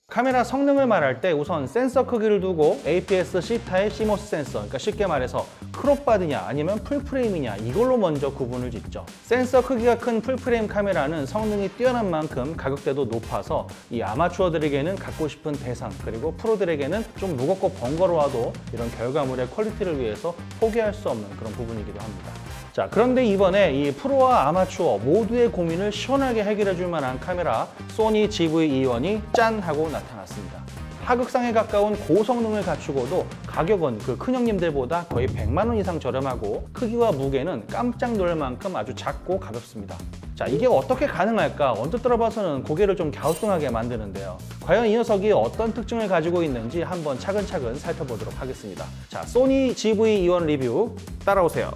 카메라 성능을 말할 때 우선 센서 크기를 두고 APS-C 타입 CMOS 센서, 그러니까 쉽게 말해서 크롭바디냐 아니면 풀프레임이냐 이걸로 먼저 구분을 짓죠. 센서 크기가 큰 풀프레임 카메라는 성능이 뛰어난 만큼 가격대도 높아서 이 아마추어들에게는 갖고 싶은 대상, 그리고 프로들에게는 좀 무겁고 번거로워도 이런 결과물의 퀄리티를 위해서 포기할 수 없는 그런 부분이기도 합니다. 자, 그런데 이번에 이 프로와 아마추어 모두의 고민을 시원하게 해결해 줄 만한 카메라 소니 GV-E1이 짠 하고 나타났습니다. 하극상에 가까운 고성능을 갖추고도 가격은 그 큰형님들보다 거의 100만 원 이상 저렴하고 크기와 무게는 깜짝 놀랄 만큼 아주 작고 가볍습니다. 자, 이게 어떻게 가능할까? 언뜻 들어봐서는 고개를 좀 갸우뚱하게 만드는데요. 과연 이 녀석이 어떤 특징을 가지고 있는지 한번 차근차근 살펴보도록 하겠습니다. 자, 소니 GV-E1 리뷰 따라오세요.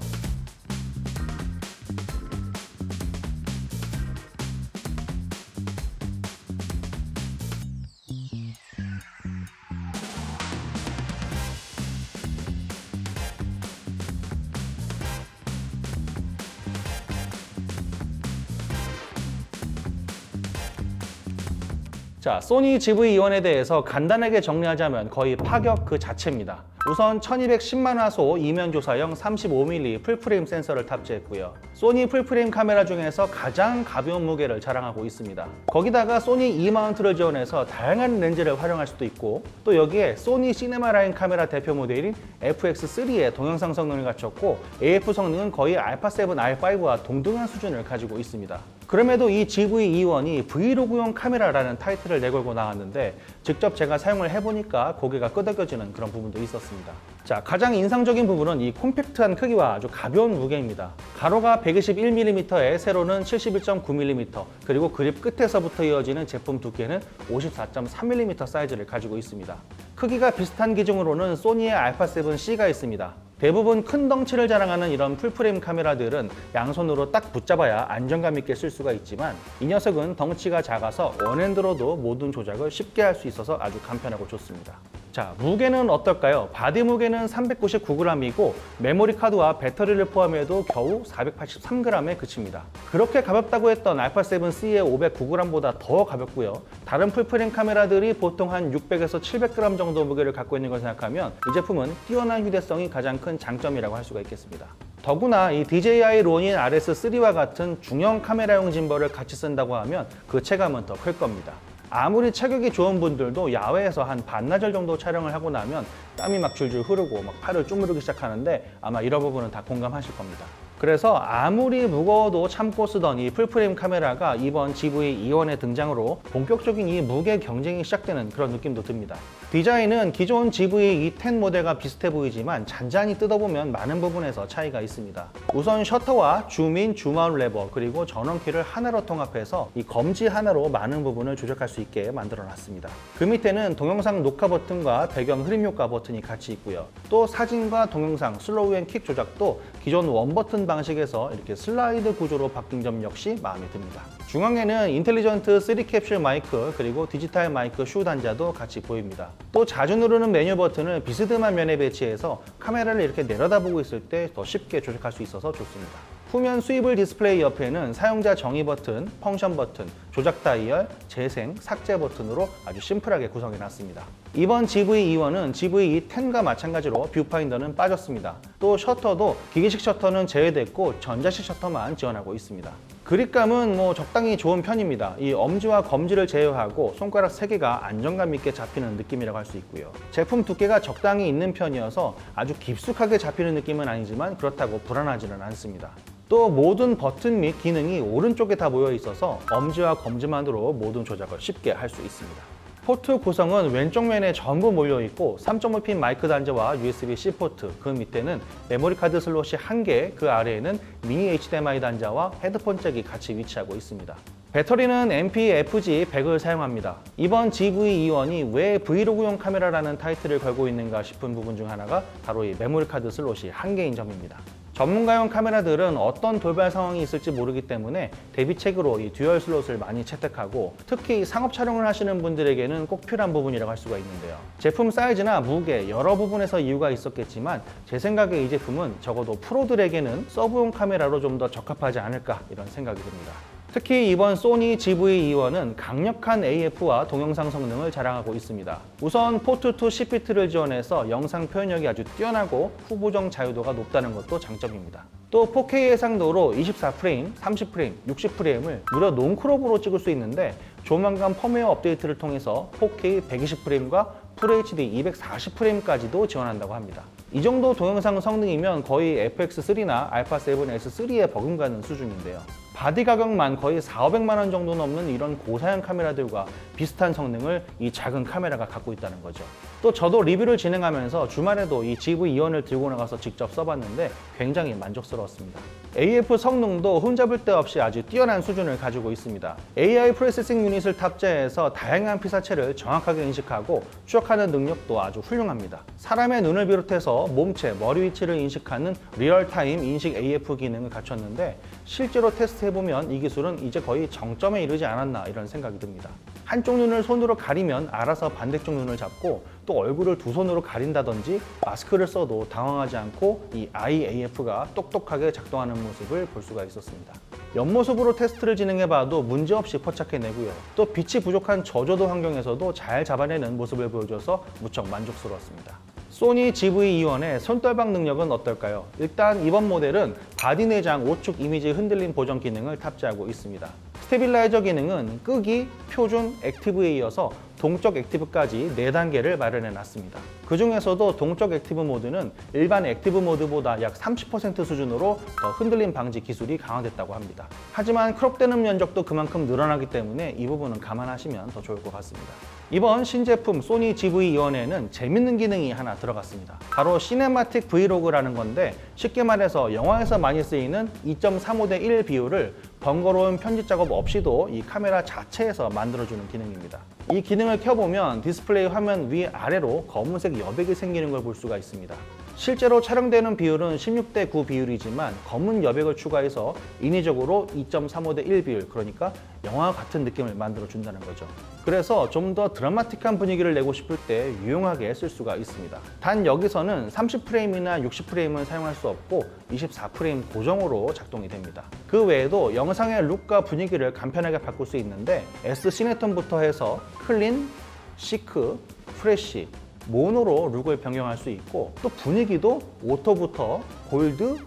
자, 소니 GV-E1에 대해서 간단하게 정리하자면 거의 파격 그 자체입니다. 우선 1210만 화소 이면 조사형 35mm 풀프레임 센서를 탑재했고요. 소니 풀프레임 카메라 중에서 가장 가벼운 무게를 자랑하고 있습니다. 거기다가 소니 E 마운트를 지원해서 다양한 렌즈를 활용할 수도 있고, 또 여기에 소니 시네마라인 카메라 대표 모델인 FX3의 동영상 성능을 갖췄고 AF 성능은 거의 α7, R5와 동등한 수준을 가지고 있습니다. 그럼에도 이 GV-E1이 브이로그용 카메라라는 타이틀을 내걸고 나왔는데 직접 제가 사용을 해보니까 고개가 끄덕여지는 그런 부분도 있었습니다. 자, 가장 인상적인 부분은 이 콤팩트한 크기와 아주 가벼운 무게입니다. 가로가 121mm에 세로는 71.9mm, 그리고 그립 끝에서부터 이어지는 제품 두께는 54.3mm 사이즈를 가지고 있습니다. 크기가 비슷한 기종으로는 소니의 α7C가 있습니다. 대부분 큰 덩치를 자랑하는 이런 풀프레임 카메라들은 양손으로 딱 붙잡아야 안정감 있게 쓸 수가 있지만 이 녀석은 덩치가 작아서 원핸드로도 모든 조작을 쉽게 할 수 있어서 아주 간편하고 좋습니다. 자, 무게는 어떨까요? 바디 무게는 399g이고 메모리 카드와 배터리를 포함해도 겨우 483g에 그칩니다. 그렇게 가볍다고 했던 α7C의 509g보다 더 가볍고요. 다른 풀프레임 카메라들이 보통 한 600에서 700g 정도 무게를 갖고 있는 걸 생각하면 이 제품은 뛰어난 휴대성이 가장 큰 장점이라고 할 수가 있겠습니다. 더구나 이 DJI 로닌 RS3와 같은 중형 카메라용 짐벌을 같이 쓴다고 하면 그 체감은 더 클 겁니다. 아무리 체격이 좋은 분들도 야외에서 한 반나절 정도 촬영을 하고 나면 땀이 막 줄줄 흐르고 막 팔을 쪼무르기 시작하는데 아마 이런 부분은 다 공감하실 겁니다. 그래서 아무리 무거워도 참고 쓰던 이 풀프레임 카메라가 이번 GV-E1의 등장으로 본격적인 이 무게 경쟁이 시작되는 그런 느낌도 듭니다. 디자인은 기존 GV-E10 모델과 비슷해 보이지만 잔잔히 뜯어보면 많은 부분에서 차이가 있습니다. 우선 셔터와 줌인, 줌아웃 레버, 그리고 전원키를 하나로 통합해서 이 검지 하나로 많은 부분을 조작할 수 있게 만들어 놨습니다. 그 밑에는 동영상 녹화 버튼과 배경 흐림 효과 버튼이 같이 있고요. 또 사진과 동영상, 슬로우 앤 킥 조작도 기존 원 버튼 방식에서 이렇게 슬라이드 구조로 바뀐 점 역시 마음에 듭니다. 중앙에는 인텔리전트 3 캡슐 마이크, 그리고 디지털 마이크 슈 단자도 같이 보입니다. 또 자주 누르는 메뉴 버튼을 비스듬한 면에 배치해서 카메라를 이렇게 내려다보고 있을 때 더 쉽게 조작할 수 있어서 좋습니다. 후면 스위블 디스플레이 옆에는 사용자 정의 버튼, 펑션 버튼, 조작 다이얼, 재생, 삭제 버튼으로 아주 심플하게 구성해 놨습니다. 이번 GV-E1은 GV-E10과 마찬가지로 뷰파인더는 빠졌습니다. 또 셔터도 기계식 셔터는 제외됐고 전자식 셔터만 지원하고 있습니다. 그립감은 적당히 좋은 편입니다. 이 엄지와 검지를 제외하고 손가락 3개가 안정감 있게 잡히는 느낌이라고 할 수 있고요. 제품 두께가 적당히 있는 편이어서 아주 깊숙하게 잡히는 느낌은 아니지만 그렇다고 불안하지는 않습니다. 또 모든 버튼 및 기능이 오른쪽에 다 모여 있어서 엄지와 검지만으로 모든 조작을 쉽게 할 수 있습니다. 포트 구성은 왼쪽 면에 전부 몰려있고 3.5핀 마이크 단자와 USB-C 포트, 그 밑에는 메모리 카드 슬롯이 1개, 그 아래에는 미니 HDMI 단자와 헤드폰 잭이 같이 위치하고 있습니다. 배터리는 NP-FG100을 사용합니다. 이번 GV-E1이 왜 브이로그용 카메라라는 타이틀을 걸고 있는가 싶은 부분 중 하나가 바로 이 메모리 카드 슬롯이 1개인 점입니다. 전문가용 카메라들은 어떤 돌발 상황이 있을지 모르기 때문에 대비책으로 이 듀얼 슬롯을 많이 채택하고 특히 상업 촬영을 하시는 분들에게는 꼭 필요한 부분이라고 할 수가 있는데요. 제품 사이즈나 무게 여러 부분에서 이유가 있었겠지만 제 생각에 이 제품은 적어도 프로들에게는 서브용 카메라로 좀 더 적합하지 않을까 이런 생각이 듭니다. 특히 이번 소니 GV-E1은 강력한 AF와 동영상 성능을 자랑하고 있습니다. 우선 포트2 10비트를 지원해서 영상 표현력이 아주 뛰어나고 후보정 자유도가 높다는 것도 장점입니다. 또 4K 해상도로 24프레임, 30프레임, 60프레임을 무려 논크롭으로 찍을 수 있는데 조만간 펌웨어 업데이트를 통해서 4K 120프레임과 FHD 240프레임까지도 지원한다고 합니다. 이 정도 동영상 성능이면 거의 FX3나 α7S3에 버금가는 수준인데요. 바디 가격만 거의 4,500만 원 정도 넘는 이런 고사양 카메라들과 비슷한 성능을 이 작은 카메라가 갖고 있다는 거죠. 또 저도 리뷰를 진행하면서 주말에도 이 GV-E1을 들고 나가서 직접 써봤는데 굉장히 만족스러웠습니다. AF 성능도 흠잡을 데 없이 아주 뛰어난 수준을 가지고 있습니다. AI 프로세싱 유닛을 탑재해서 다양한 피사체를 정확하게 인식하고 추적하는 능력도 아주 훌륭합니다. 사람의 눈을 비롯해서 몸체, 머리 위치를 인식하는 리얼타임 인식 AF 기능을 갖췄는데 실제로 테스트해보면 이 기술은 이제 거의 정점에 이르지 않았나 이런 생각이 듭니다. 한쪽 눈을 손으로 가리면 알아서 반대쪽 눈을 잡고 또 얼굴을 두 손으로 가린다든지 마스크를 써도 당황하지 않고 이 아이 AF가 똑똑하게 작동하는 모습을 볼 수가 있었습니다. 옆모습으로 테스트를 진행해봐도 문제없이 포착해내고요. 또 빛이 부족한 저조도 환경에서도 잘 잡아내는 모습을 보여줘서 무척 만족스러웠습니다. 소니 GV-E1의 손떨방 능력은 어떨까요? 일단 이번 모델은 바디 내장 오축 이미지 흔들림 보정 기능을 탑재하고 있습니다. 스테빌라이저 기능은 끄기, 표준, 액티브에 이어서 동적 액티브까지 4단계를 마련해 놨습니다. 그 중에서도 동적 액티브 모드는 일반 액티브 모드보다 약 30% 수준으로 더 흔들림 방지 기술이 강화됐다고 합니다. 하지만 크롭되는 면적도 그만큼 늘어나기 때문에 이 부분은 감안하시면 더 좋을 것 같습니다. 이번 신제품 소니 GV-E1에는 재밌는 기능이 하나 들어갔습니다. 바로 시네마틱 브이로그라는 건데 쉽게 말해서 영화에서 많이 쓰이는 2.35대 1 비율을 번거로운 편집 작업 없이도 이 카메라 자체에서 만들어주는 기능입니다. 이 기능을 켜보면 디스플레이 화면 위아래로 검은색 여백이 생기는 걸 볼 수가 있습니다. 실제로 촬영되는 비율은 16대 9 비율이지만 검은 여백을 추가해서 인위적으로 2.35대 1 비율, 그러니까 영화 같은 느낌을 만들어 준다는 거죠. 그래서 좀 더 드라마틱한 분위기를 내고 싶을 때 유용하게 쓸 수가 있습니다. 단 여기서는 30프레임이나 60프레임은 사용할 수 없고 24프레임 고정으로 작동이 됩니다. 그 외에도 영상의 룩과 분위기를 간편하게 바꿀 수 있는데 S 시네톤부터 해서 클린, 시크, 프레쉬, 모노로 룩을 변경할 수 있고 또 분위기도 오토부터 골드,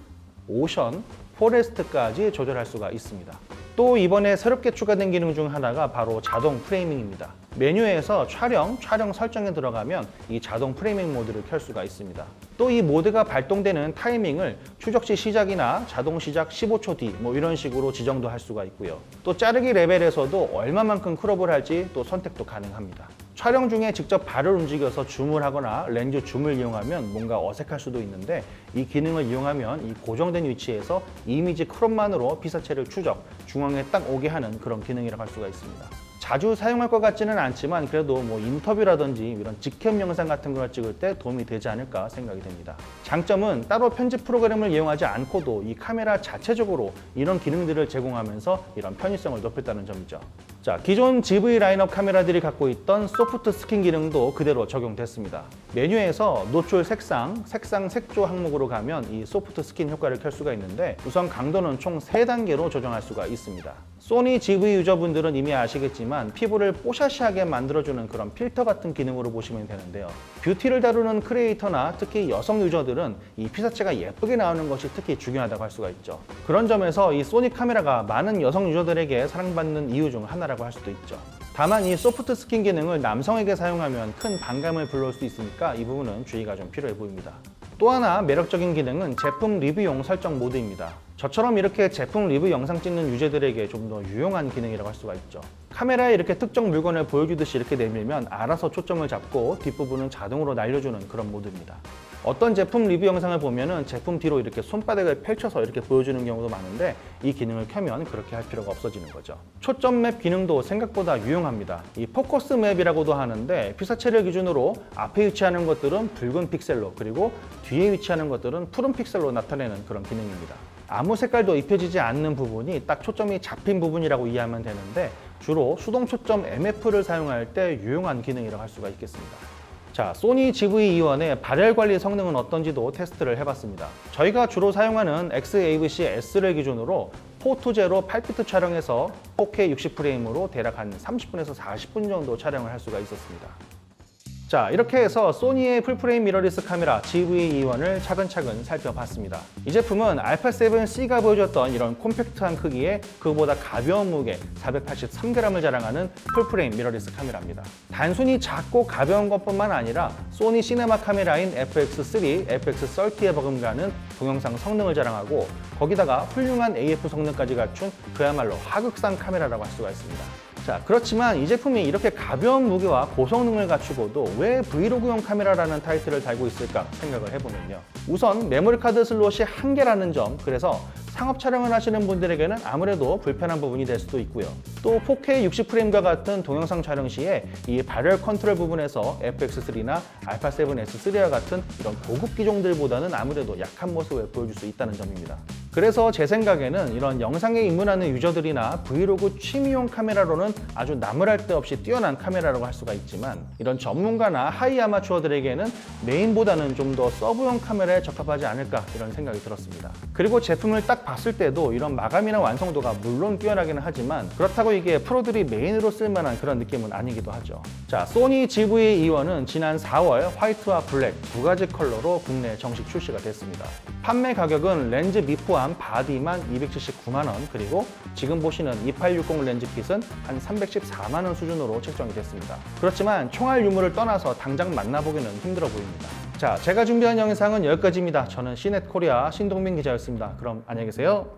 오션, 포레스트까지 조절할 수가 있습니다. 또 이번에 새롭게 추가된 기능 중 하나가 바로 자동 프레이밍입니다. 메뉴에서 촬영 설정에 들어가면 이 자동 프레이밍 모드를 켤 수가 있습니다. 또 이 모드가 발동되는 타이밍을 추적시 시작이나 자동 시작 15초 뒤 이런 식으로 지정도 할 수가 있고요. 또 자르기 레벨에서도 얼마만큼 크롭을 할지 또 선택도 가능합니다. 촬영 중에 직접 발을 움직여서 줌을 하거나 렌즈 줌을 이용하면 뭔가 어색할 수도 있는데 이 기능을 이용하면 이 고정된 위치에서 이미지 크롭만으로 피사체를 추적, 중앙에 딱 오게 하는 그런 기능이라고 할 수가 있습니다. 자주 사용할 것 같지는 않지만 그래도 인터뷰라든지 이런 직캠 영상 같은 걸 찍을 때 도움이 되지 않을까 생각이 됩니다. 장점은 따로 편집 프로그램을 이용하지 않고도 이 카메라 자체적으로 이런 기능들을 제공하면서 이런 편의성을 높였다는 점이죠. 자, 기존 GV 라인업 카메라들이 갖고 있던 소프트 스킨 기능도 그대로 적용됐습니다. 메뉴에서 노출 색상, 색조 항목으로 가면 이 소프트 스킨 효과를 켤 수가 있는데 우선 강도는 총 3단계로 조정할 수가 있습니다. 소니 GV 유저분들은 이미 아시겠지만 피부를 뽀샤시하게 만들어주는 그런 필터 같은 기능으로 보시면 되는데요. 뷰티를 다루는 크리에이터나 특히 여성 유저들은 이 피사체가 예쁘게 나오는 것이 특히 중요하다고 할 수가 있죠. 그런 점에서 이 소니 카메라가 많은 여성 유저들에게 사랑받는 이유 중 하나라고 할 수도 있죠. 다만 이 소프트 스킨 기능을 남성에게 사용하면 큰 반감을 불러올 수 있으니까 이 부분은 주의가 좀 필요해 보입니다. 또 하나 매력적인 기능은 제품 리뷰용 설정 모드입니다. 저처럼 이렇게 제품 리뷰 영상 찍는 유저들에게 좀 더 유용한 기능이라고 할 수가 있죠. 카메라에 이렇게 특정 물건을 보여주듯이 이렇게 내밀면 알아서 초점을 잡고 뒷부분은 자동으로 날려주는 그런 모드입니다. 어떤 제품 리뷰 영상을 보면은 제품 뒤로 이렇게 손바닥을 펼쳐서 이렇게 보여주는 경우도 많은데 이 기능을 켜면 그렇게 할 필요가 없어지는 거죠. 초점 맵 기능도 생각보다 유용합니다. 이 포커스 맵이라고도 하는데 피사체를 기준으로 앞에 위치하는 것들은 붉은 픽셀로 그리고 뒤에 위치하는 것들은 푸른 픽셀로 나타내는 그런 기능입니다. 아무 색깔도 입혀지지 않는 부분이 딱 초점이 잡힌 부분이라고 이해하면 되는데 주로 수동 초점 MF를 사용할 때 유용한 기능이라고 할 수가 있겠습니다. 자, 소니 GV-E1의 발열 관리 성능은 어떤지도 테스트를 해봤습니다. 저희가 주로 사용하는 XAVC-S를 기준으로 4-2제로 8비트 촬영해서 4K 60프레임으로 대략 한 30분에서 40분 정도 촬영을 할 수가 있었습니다. 자, 이렇게 해서 소니의 풀프레임 미러리스 카메라 GV-E1을 차근차근 살펴봤습니다. 이 제품은 α7C가 보여줬던 이런 콤팩트한 크기에 그보다 가벼운 무게 483g을 자랑하는 풀프레임 미러리스 카메라입니다. 단순히 작고 가벼운 것뿐만 아니라 소니 시네마 카메라인 FX3, FX30에 버금가는 동영상 성능을 자랑하고 거기다가 훌륭한 AF 성능까지 갖춘 그야말로 하극상 카메라라고 할 수가 있습니다. 자, 그렇지만 이 제품이 이렇게 가벼운 무게와 고성능을 갖추고도 왜 브이로그용 카메라라는 타이틀을 달고 있을까 생각을 해보면요. 우선 메모리카드 슬롯이 한 개라는 점, 그래서 상업 촬영을 하시는 분들에게는 아무래도 불편한 부분이 될 수도 있고요. 또 4K 60프레임과 같은 동영상 촬영 시에 이 발열 컨트롤 부분에서 FX3나 α7S3와 같은 이런 고급 기종들보다는 아무래도 약한 모습을 보여줄 수 있다는 점입니다. 그래서 제 생각에는 이런 영상에 입문하는 유저들이나 브이로그 취미용 카메라로는 아주 나무랄 데 없이 뛰어난 카메라라고 할 수가 있지만 이런 전문가나 하이 아마추어들에게는 메인보다는 좀 더 서브용 카메라에 적합하지 않을까 이런 생각이 들었습니다. 그리고 제품을 딱 봤을 때도 이런 마감이나 완성도가 물론 뛰어나기는 하지만 그렇다고 이게 프로들이 메인으로 쓸만한 그런 느낌은 아니기도 하죠. 자, 소니 GV-E1은 지난 4월 화이트와 블랙 두 가지 컬러로 국내에 정식 출시가 됐습니다. 판매 가격은 렌즈 미 포함 바디만 279만 원, 그리고 지금 보시는 2860 렌즈 킷은 한 314만 원 수준으로 책정이 됐습니다. 그렇지만 총알 유무를 떠나서 당장 만나보기는 힘들어 보입니다. 자, 제가 준비한 영상은 여기까지입니다. 저는 시넷코리아 신동민 기자였습니다. 그럼 안녕히 계세요.